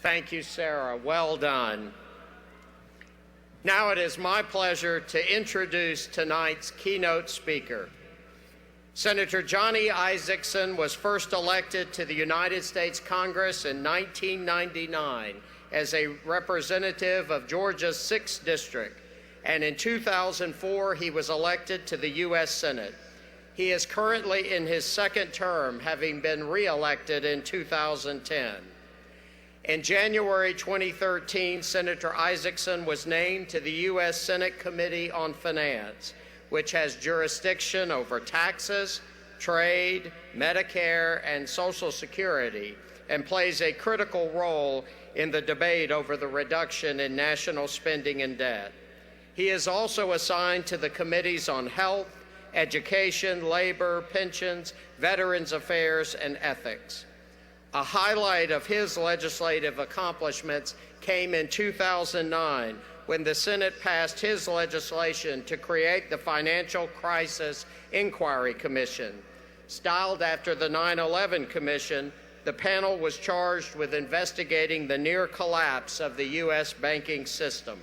Thank you, Sarah. Well done. Now it is my pleasure to introduce tonight's keynote speaker. Senator Johnny Isakson was first elected to the United States Congress in 1999 as a representative of Georgia's 6th District, and in 2004 he was elected to the U.S. Senate. He is currently in his second term, having been re-elected in 2010. In January 2013, Senator Isakson was named to the U.S. Senate Committee on Finance, which has jurisdiction over taxes, trade, Medicare, and Social Security, and plays a critical role in the debate over the reduction in national spending and debt. He is also assigned to the committees on health, education, labor, pensions, veterans affairs, and ethics. A highlight of his legislative accomplishments came in 2009 when the Senate passed his legislation to create the Financial Crisis Inquiry Commission. Styled after the 9/11 Commission, the panel was charged with investigating the near collapse of the U.S. banking system.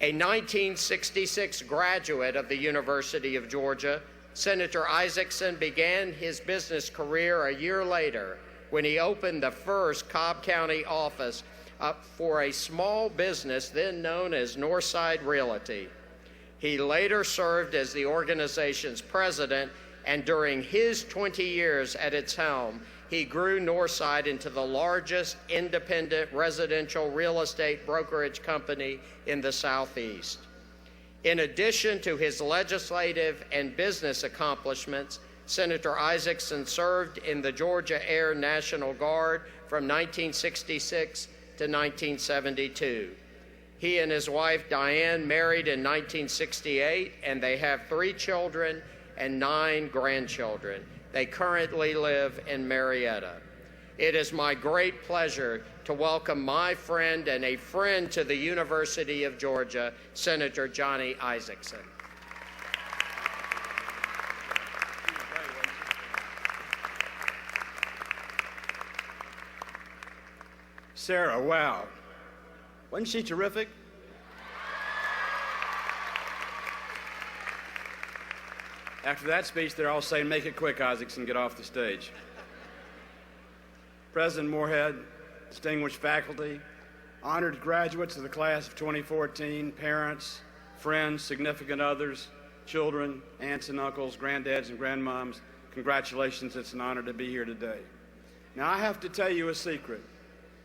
A 1966 graduate of the University of Georgia, Senator Isakson began his business career a year later when he opened the first Cobb County office for a small business then known as Northside Realty. He later served as the organization's president, and during his 20 years at its helm, he grew Northside into the largest independent residential real estate brokerage company in the Southeast. In addition to his legislative and business accomplishments, Senator Isakson served in the Georgia Air National Guard from 1966 to 1972. He and his wife Diane married in 1968, and they have 3 children and 9 grandchildren. They currently live in Marietta. It is my great pleasure to welcome my friend and a friend to the University of Georgia, Senator Johnny Isakson. Sarah, wow. Wasn't she terrific? After that speech, they're all saying, make it quick, Isakson, get off the stage. President Moorhead, distinguished faculty, honored graduates of the class of 2014, parents, friends, significant others, children, aunts and uncles, granddads and grandmoms, congratulations, it's an honor to be here today. Now, I have to tell you a secret.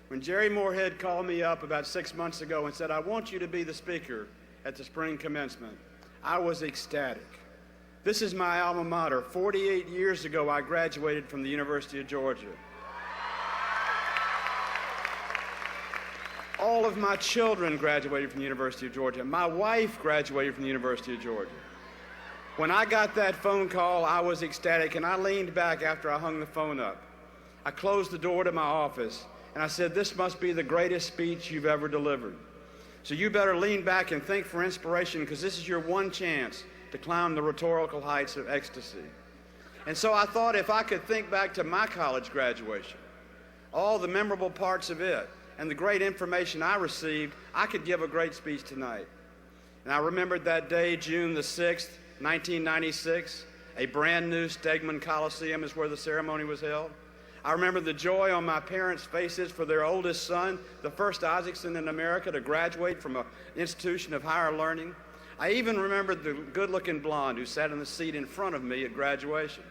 When Jerry Moorhead called me up about 6 months ago and said, I want you to be the speaker at the spring commencement, I was ecstatic. This is my alma mater. 48 years ago, I graduated from the University of Georgia. All of my children graduated from the University of Georgia. My wife graduated from the University of Georgia. When I got that phone call, I was ecstatic, and I leaned back after I hung the phone up. I closed the door to my office, and I said, this must be the greatest speech you've ever delivered. So you better lean back and think for inspiration, because this is your one chance to climb the rhetorical heights of ecstasy. And so I thought if I could think back to my college graduation, all the memorable parts of it, and the great information I received, I could give a great speech tonight. And I remembered that day, June the 6th, 1996, a brand new Stegman Coliseum is where the ceremony was held. I remember the joy on my parents' faces for their oldest son, the first Isakson in America to graduate from an institution of higher learning. I even remembered the good-looking blonde who sat in the seat in front of me at graduation.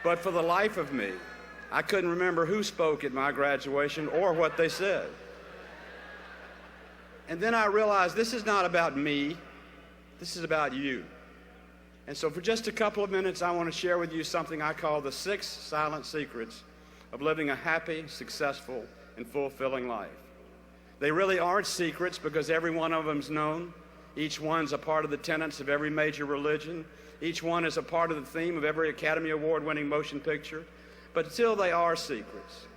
But for the life of me, I couldn't remember who spoke at my graduation or what they said. And then I realized this is not about me, this is about you. And so for just a couple of minutes, I want to share with you something I call the 6 silent secrets of living a happy, successful, and fulfilling life. They really aren't secrets because every one of them's known. Each one's a part of the tenets of every major religion. Each one is a part of the theme of every Academy Award-winning motion picture. But still, they are secrets.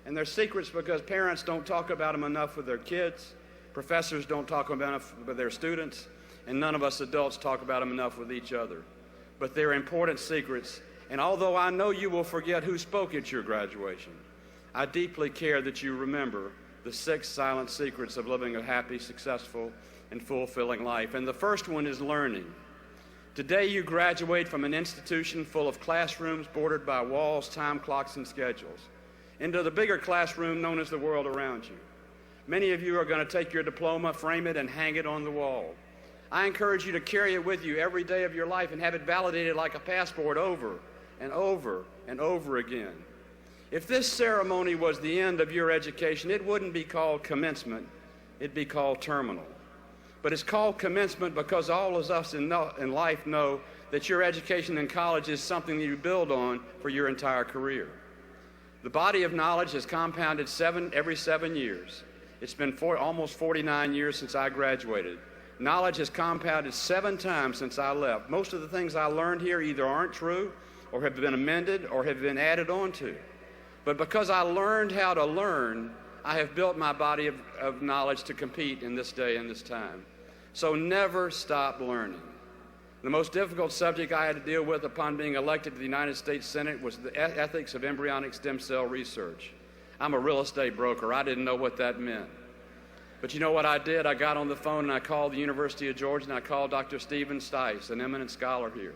And they're secrets because parents don't talk about them enough with their kids, professors don't talk about them enough with their students, and none of us adults talk about them enough with each other. But they're important secrets, and although I know you will forget who spoke at your graduation, I deeply care that you remember the 6 silent secrets of living a happy, successful, and fulfilling life. And the first one is learning. Today you graduate from an institution full of classrooms bordered by walls, time clocks, and schedules into the bigger classroom known as the world around you. Many of you are going to take your diploma, frame it, and hang it on the wall. I encourage you to carry it with you every day of your life and have it validated like a passport over and over and over again. If this ceremony was the end of your education, it wouldn't be called commencement, it'd be called terminal. But it's called commencement because all of us in life know that your education in college is something that you build on for your entire career. The body of knowledge has compounded every 7 years. It's been almost 49 years since I graduated. Knowledge has compounded 7 times since I left. Most of the things I learned here either aren't true or have been amended or have been added on to. But because I learned how to learn, I have built my body of knowledge to compete in this day and this time. So never stop learning. The most difficult subject I had to deal with upon being elected to the United States Senate was the ethics of embryonic stem cell research. I'm a real estate broker. I didn't know what that meant. But you know what I did? I got on the phone and I called the University of Georgia and I called Dr. Stephen Stice, an eminent scholar here,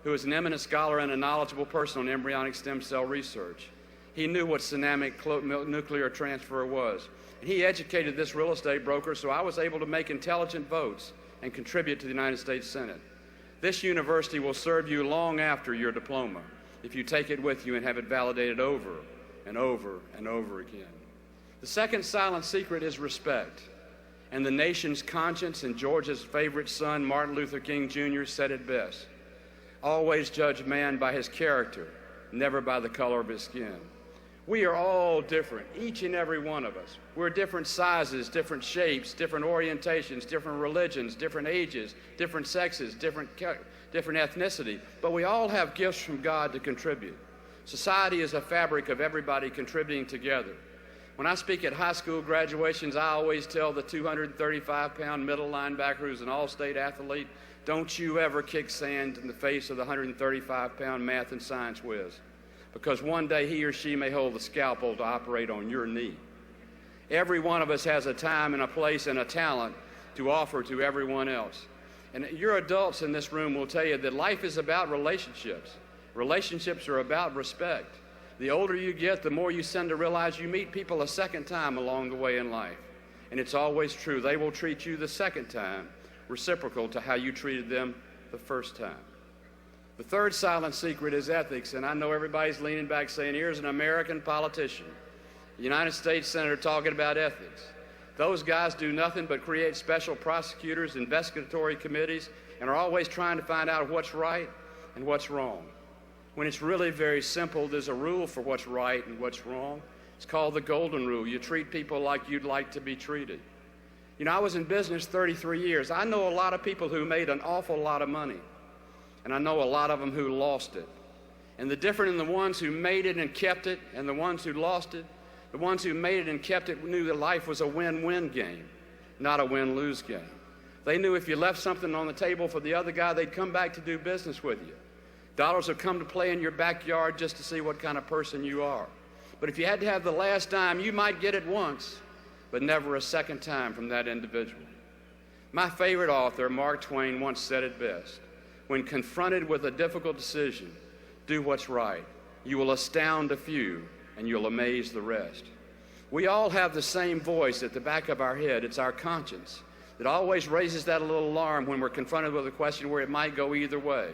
who is an eminent scholar and a knowledgeable person on embryonic stem cell research. He knew what dynamic nuclear transfer was. And he educated this real estate broker, so I was able to make intelligent votes and contribute to the United States Senate. This university will serve you long after your diploma if you take it with you and have it validated over and over and over again. The second silent secret is respect. And the nation's conscience and Georgia's favorite son, Martin Luther King Jr., said it best. Always judge man by his character, never by the color of his skin. We are all different, each and every one of us. We're different sizes, different shapes, different orientations, different religions, different ages, different sexes, different ethnicity, but we all have gifts from God to contribute. Society is a fabric of everybody contributing together. When I speak at high school graduations, I always tell the 235-pound middle linebacker who's an all-state athlete, don't you ever kick sand in the face of the 135-pound math and science whiz, because one day he or she may hold the scalpel to operate on your knee. Every one of us has a time and a place and a talent to offer to everyone else. And your adults in this room will tell you that life is about relationships. Relationships are about respect. The older you get, the more you tend to realize you meet people a second time along the way in life. And it's always true. They will treat you the second time reciprocal to how you treated them the first time. The third silent secret is ethics, and I know everybody's leaning back saying, here's an American politician, a United States Senator talking about ethics. Those guys do nothing but create special prosecutors, investigatory committees, and are always trying to find out what's right and what's wrong. When it's really very simple, there's a rule for what's right and what's wrong. It's called the golden rule. You treat people like you'd like to be treated. You know, I was in business 33 years. I know a lot of people who made an awful lot of money. And I know a lot of them who lost it. And the difference in the ones who made it and kept it and the ones who lost it, the ones who made it and kept it knew that life was a win-win game, not a win-lose game. They knew if you left something on the table for the other guy, they'd come back to do business with you. Dollars would come to play in your backyard just to see what kind of person you are. But if you had to have the last dime, you might get it once, but never a second time from that individual. My favorite author, Mark Twain, once said it best. When confronted with a difficult decision, do what's right. You will astound a few, and you'll amaze the rest. We all have the same voice at the back of our head. It's our conscience that always raises that little alarm when we're confronted with a question where it might go either way.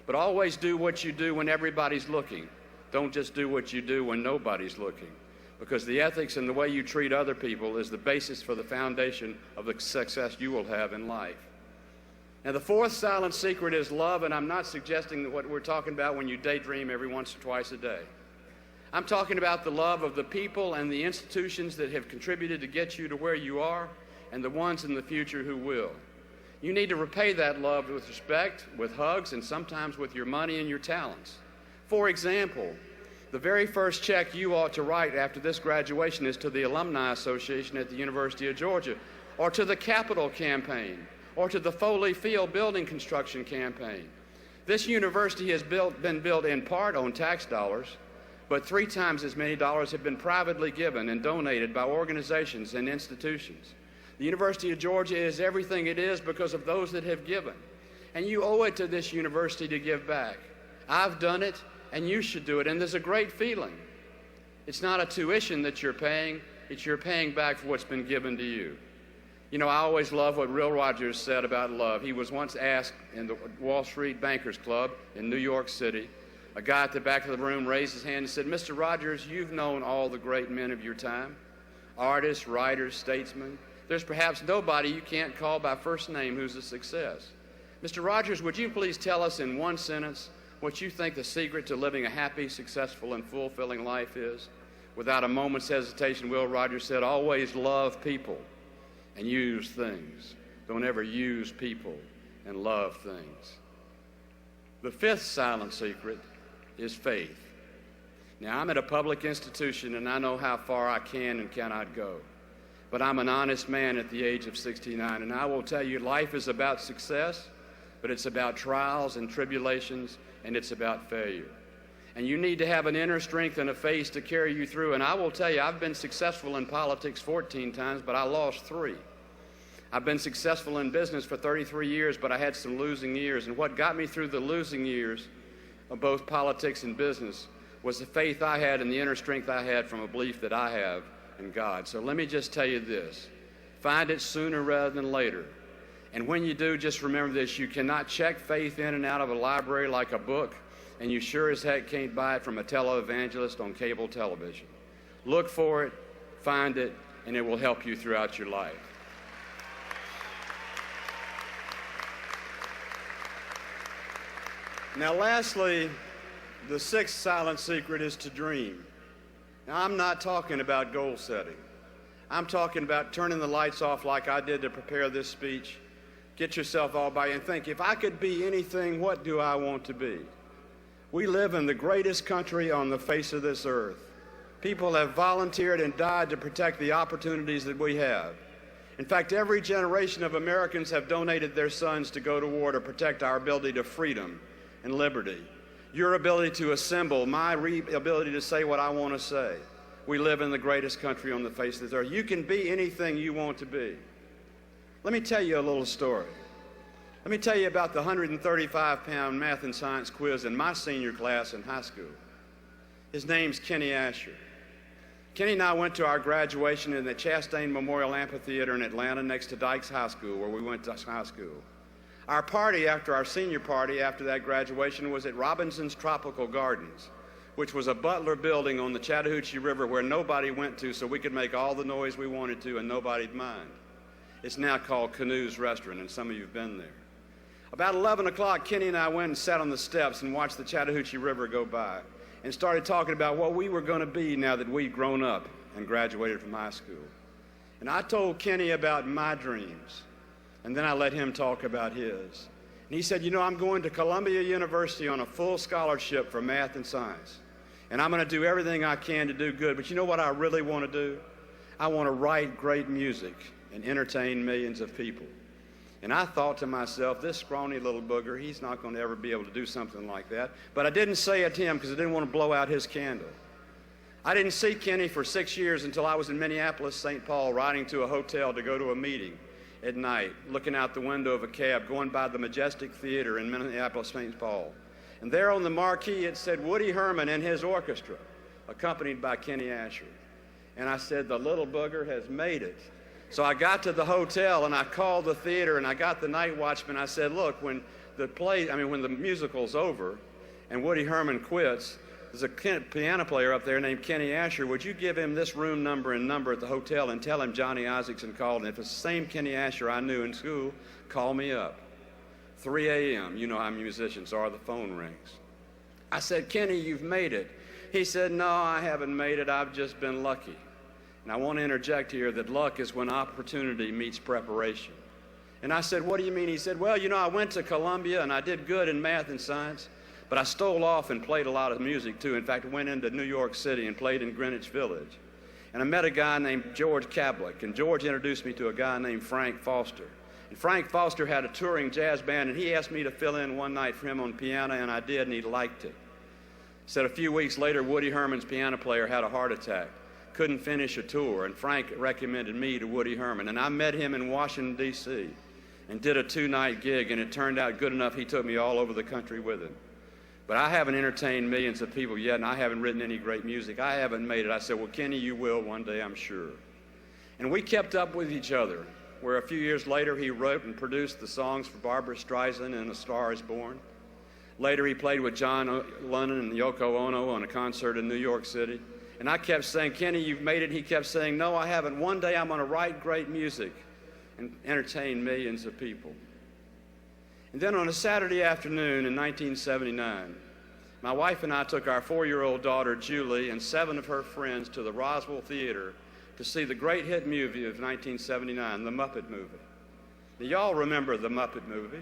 But always do what you do when everybody's looking. Don't just do what you do when nobody's looking, because the ethics and the way you treat other people is the basis for the foundation of the success you will have in life. Now, the fourth silent secret is love, and I'm not suggesting that what we're talking about when you daydream every once or twice a day. I'm talking about the love of the people and the institutions that have contributed to get you to where you are, and the ones in the future who will. You need to repay that love with respect, with hugs, and sometimes with your money and your talents. For example, the very first check you ought to write after this graduation is to the Alumni Association at the University of Georgia, or to the Capitol Campaign, or to the Foley Field building construction campaign. This university has been built in part on tax dollars, but 3 times as many dollars have been privately given and donated by organizations and institutions. The University of Georgia is everything it is because of those that have given. And you owe it to this university to give back. I've done it, and you should do it. And there's a great feeling. It's not a tuition that you're paying, it's you're paying back for what's been given to you. You know, I always love what Will Rogers said about love. He was once asked in the Wall Street Bankers Club in New York City, a guy at the back of the room raised his hand and said, "Mr. Rogers, you've known all the great men of your time, artists, writers, statesmen. There's perhaps nobody you can't call by first name who's a success. Mr. Rogers, would you please tell us in one sentence what you think the secret to living a happy, successful, and fulfilling life is?" Without a moment's hesitation, Will Rogers said, "Always love people and use things. Don't ever use people and love things." The 5th silent secret is faith. Now, I'm at a public institution, and I know how far I can and cannot go. But I'm an honest man at the age of 69, and I will tell you, life is about success, but it's about trials and tribulations, and it's about failure. And you need to have an inner strength and a faith to carry you through. And I will tell you, I've been successful in politics 14 times, but I lost 3. I've been successful in business for 33 years, but I had some losing years. And what got me through the losing years of both politics and business was the faith I had and the inner strength I had from a belief that I have in God. So let me just tell you this. Find it sooner rather than later. And when you do, just remember this. You cannot check faith in and out of a library like a book, and you sure as heck can't buy it from a televangelist on cable television. Look for it, find it, and it will help you throughout your life. Now, lastly, the 6th silent secret is to dream. Now, I'm not talking about goal setting. I'm talking about turning the lights off like I did to prepare this speech. Get yourself all by and think, if I could be anything, what do I want to be? We live in the greatest country on the face of this earth. People have volunteered and died to protect the opportunities that we have. In fact, every generation of Americans have donated their sons to go to war to protect our ability to freedom and liberty, your ability to assemble, my ability to say what I want to say. We live in the greatest country on the face of this earth. You can be anything you want to be. Let me tell you a little story. Let me tell you about the 135-pound math and science quiz in my senior class in high school. His name's Kenny Asher. Kenny and I went to our graduation in the Chastain Memorial Amphitheater in Atlanta next to Dykes High School, where we went to high school. Our party after our senior party after that graduation was at Robinson's Tropical Gardens, which was a Butler building on the Chattahoochee River where nobody went to so we could make all the noise we wanted to and nobody'd mind. It's now called Canoe's Restaurant, and some of you have been there. About 11 o'clock, Kenny and I went and sat on the steps and watched the Chattahoochee River go by and started talking about what we were going to be now that we'd grown up and graduated from high school. And I told Kenny about my dreams. And then I let him talk about his. And he said, you know, I'm going to Columbia University on a full scholarship for math and science. And I'm going to do everything I can to do good. But you know what I really want to do? I want to write great music and entertain millions of people. And I thought to myself, this scrawny little booger, he's not going to ever be able to do something like that. But I didn't say it to him because I didn't want to blow out his candle. I didn't see Kenny for 6 years until I was in Minneapolis, St. Paul, riding to a hotel to go to a meeting at night, looking out the window of a cab, going by the Majestic Theater in Minneapolis, St. Paul. And there on the marquee it said Woody Herman and his orchestra, accompanied by Kenny Asher. And I said, the little booger has made it. So I got to the hotel and I called the theater and I got the night watchman. I said, look, when the musical's over and Woody Herman quits, there's a piano player up there named Kenny Asher. Would you give him this room number and number at the hotel and tell him Johnny Isakson called? And if it's the same Kenny Asher I knew in school, call me up. 3 a.m., you know how musicians are, the phone rings. I said, Kenny, you've made it. He said, no, I haven't made it. I've just been lucky. And I want to interject here that luck is when opportunity meets preparation. And I said, what do you mean? He said, well, you know, I went to Columbia and I did good in math and science. But I stole off and played a lot of music, too. In fact, I went into New York City and played in Greenwich Village. And I met a guy named George Kablik, and George introduced me to a guy named Frank Foster. And Frank Foster had a touring jazz band, and he asked me to fill in one night for him on piano, and I did, and he liked it. Said a few weeks later, Woody Herman's piano player had a heart attack, couldn't finish a tour, and Frank recommended me to Woody Herman. And I met him in Washington, D.C., and did a 2-night gig, and it turned out good enough he took me all over the country with him. But I haven't entertained millions of people yet, and I haven't written any great music. I haven't made it. I said, well, Kenny, you will one day, I'm sure. And we kept up with each other, where a few years later he wrote and produced the songs for Barbra Streisand and A Star Is Born. Later he played with John Lennon and Yoko Ono on a concert in New York City. And I kept saying, Kenny, you've made it. He kept saying, no, I haven't. One day I'm going to write great music and entertain millions of people. And then on a Saturday afternoon in 1979, my wife and I took our 4-year-old daughter, Julie, and 7 of her friends to the Roswell Theater to see the great hit movie of 1979, The Muppet Movie. Now, y'all remember The Muppet Movie.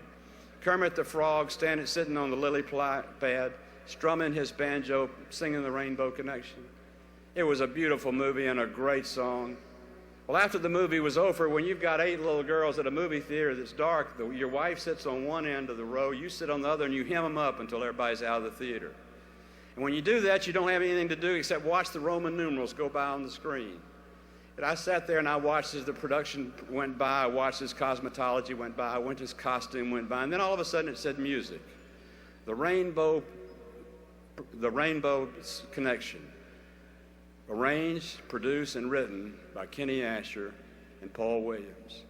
Kermit the Frog sitting on the lily pad, strumming his banjo, singing The Rainbow Connection. It was a beautiful movie and a great song. Well, after the movie was over, when you've got 8 little girls at a movie theater that's dark, your wife sits on one end of the row, you sit on the other, and you hem them up until everybody's out of the theater. And when you do that, you don't have anything to do except watch the Roman numerals go by on the screen. But I sat there and I watched as the production went by, I watched as cosmetology went by, I watched as costume went by, and then all of a sudden it said music. The Rainbow Connection. Arranged, produced, and written by Kenny Asher and Paul Williams.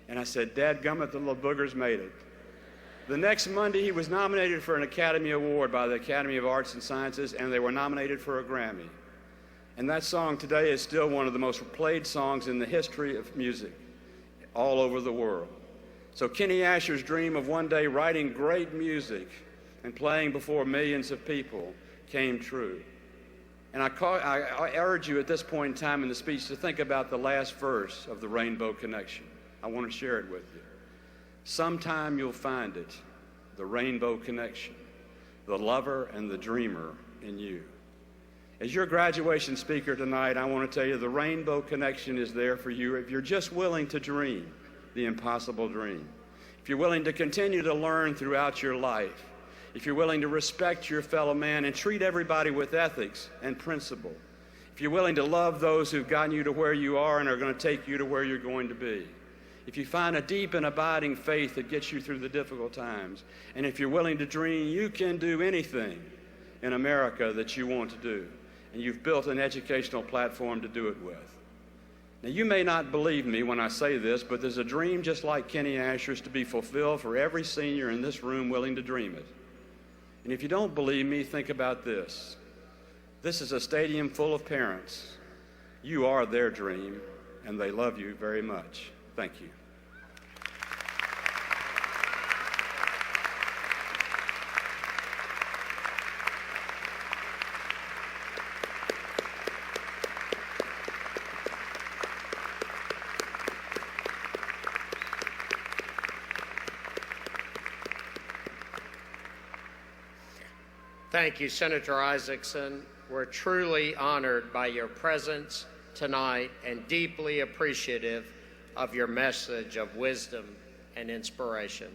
And I said, dadgummit, the little boogers made it. The next Monday, he was nominated for an Academy Award by the Academy of Arts and Sciences, and they were nominated for a Grammy. And that song today is still one of the most played songs in the history of music all over the world. So Kenny Asher's dream of one day writing great music and playing before millions of people came true. And I urge you at this point in time in the speech to think about the last verse of the Rainbow Connection. I want to share it with you. Sometime you'll find it, the Rainbow Connection, the lover and the dreamer in you. As your graduation speaker tonight, I want to tell you the Rainbow Connection is there for you if you're just willing to dream the impossible dream. If you're willing to continue to learn throughout your life. If you're willing to respect your fellow man and treat everybody with ethics and principle. If you're willing to love those who've gotten you to where you are and are going to take you to where you're going to be. If you find a deep and abiding faith that gets you through the difficult times. And if you're willing to dream, you can do anything in America that you want to do. And you've built an educational platform to do it with. Now, you may not believe me when I say this, but there's a dream just like Kenny Asher's to be fulfilled for every senior in this room willing to dream it. And if you don't believe me, think about this. This is a stadium full of parents. You are their dream, and they love you very much. Thank you. Thank you, Senator Isakson. We're truly honored by your presence tonight and deeply appreciative of your message of wisdom and inspiration.